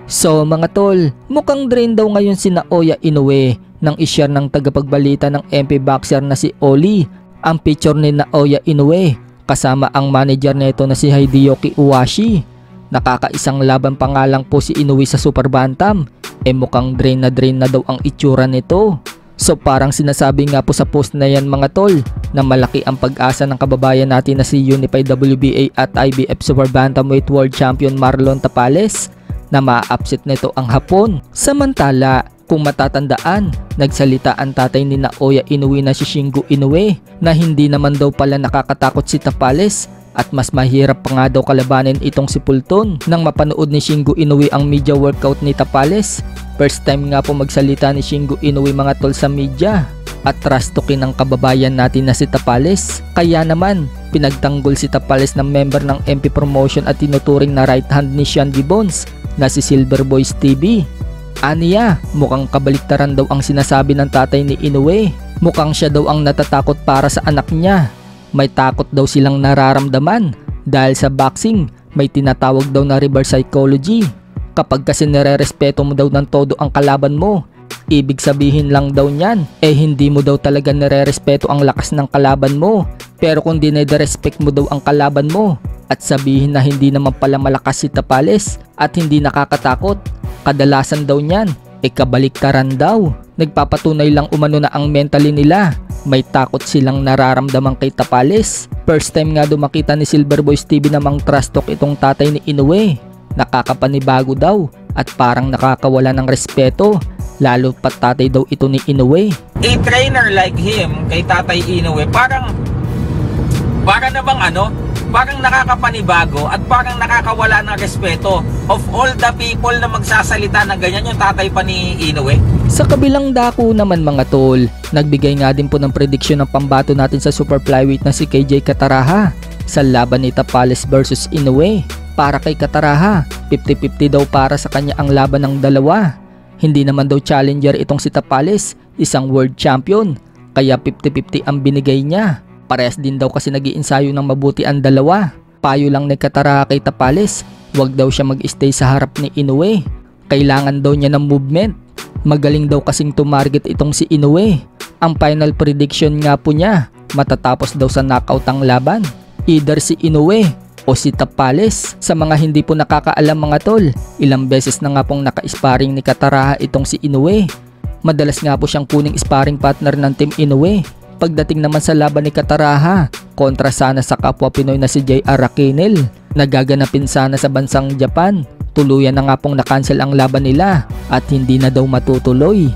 So mga tol, mukhang drain daw ngayon si Naoya Inoue nang ishare ng tagapagbalita ng MP Boxer na si Oli ang picture ni Naoya Inoue kasama ang manager nito na si Hideyoki Uwashi. Nakakaisang laban pa nga lang po si Inoue sa Super Bantam, mukhang drain na daw ang itsura nito. So parang sinasabi nga po sa post na yan mga tol na malaki ang pag-asa ng kababayan natin na si Unified WBA at IBF Super Bantamweight World Champion Marlon Tapales na ma-upset nito ang Hapon. Samantala, kung matatandaan, nagsalita ang tatay ni Naoya Inoue na si Shingo Inoue na hindi naman daw pala nakakatakot si Tapales at mas mahirap pa nga daw kalabanin itong si Pulton. Nang mapanood ni Shingo Inoue ang media workout ni Tapales, first time nga po magsalita ni Shingo Inoue mga tol sa media at trash talking ng kababayan natin na si Tapales. Kaya naman, pinagtanggol si Tapales ng member ng MP Promotion at tinuturing na right hand ni Shandy Bones na si Silver Boys TV. Aniya, mukhang kabaliktaran daw ang sinasabi ng tatay ni Inoue. Mukhang siya daw ang natatakot para sa anak niya. May takot daw silang nararamdaman dahil sa boxing may tinatawag daw na reverse psychology. Kapag kasi nire-respeto mo daw ng todo ang kalaban mo, ibig sabihin lang daw niyan hindi mo daw talaga nire-respeto ang lakas ng kalaban mo. Pero kung dinede-respect mo daw ang kalaban mo at sabihin na hindi naman pala malakas si Tapales at hindi nakakatakot, kadalasan daw niyan kabaliktaran daw. Nagpapatunay lang umano na ang mentally nila may takot silang nararamdaman kay Tapales. First time nga daw makita ni Silver Boys TV namang trash talk itong tatay ni Inoue. Nakakapanibago daw at parang nakakawala ng respeto, lalo pat tatay daw ito ni Inoue. A trainer like him kay Tatay Inoue parang parang nakakapanibago at parang nakakawala ng respeto. Of all the people na magsasalita ng ganyan, yung tatay pa ni Inoue. Sa kabilang dako naman mga tol, nagbigay nga din po ng prediction ng pambato natin sa super flyweight na si KJ Kataraha sa laban ni Tapales versus Inoue. Para kay Kataraha, 50-50 daw para sa kanya ang laban ng dalawa. Hindi naman daw challenger itong si Tapales, isang world champion, kaya 50-50 ang binigay niya. Parehas din daw kasi nag-iinsayo ng mabuti ang dalawa. Payo lang ni Kataraha kay Tapales, wag daw siya mag-stay sa harap ni Inoue. Kailangan daw niya ng movement. Magaling daw kasing tumarget itong si Inoue. Ang final prediction nga po niya, matatapos daw sa knockout ang laban. Either si Inoue o si Tapales. Sa mga hindi po nakakaalam mga tol, ilang beses na nga pong naka-sparring ni Kataraha itong si Inoue. Madalas nga po siyang kuning sparring partner ng Team Inoue. Pagdating naman sa laban ni Kataraha, kontra sana sa kapwa Pinoy na si J.R. Raquenel, nagaganapin sana sa bansang Japan. Tuluyan na nga pong na-cancel ang laban nila at hindi na daw matutuloy.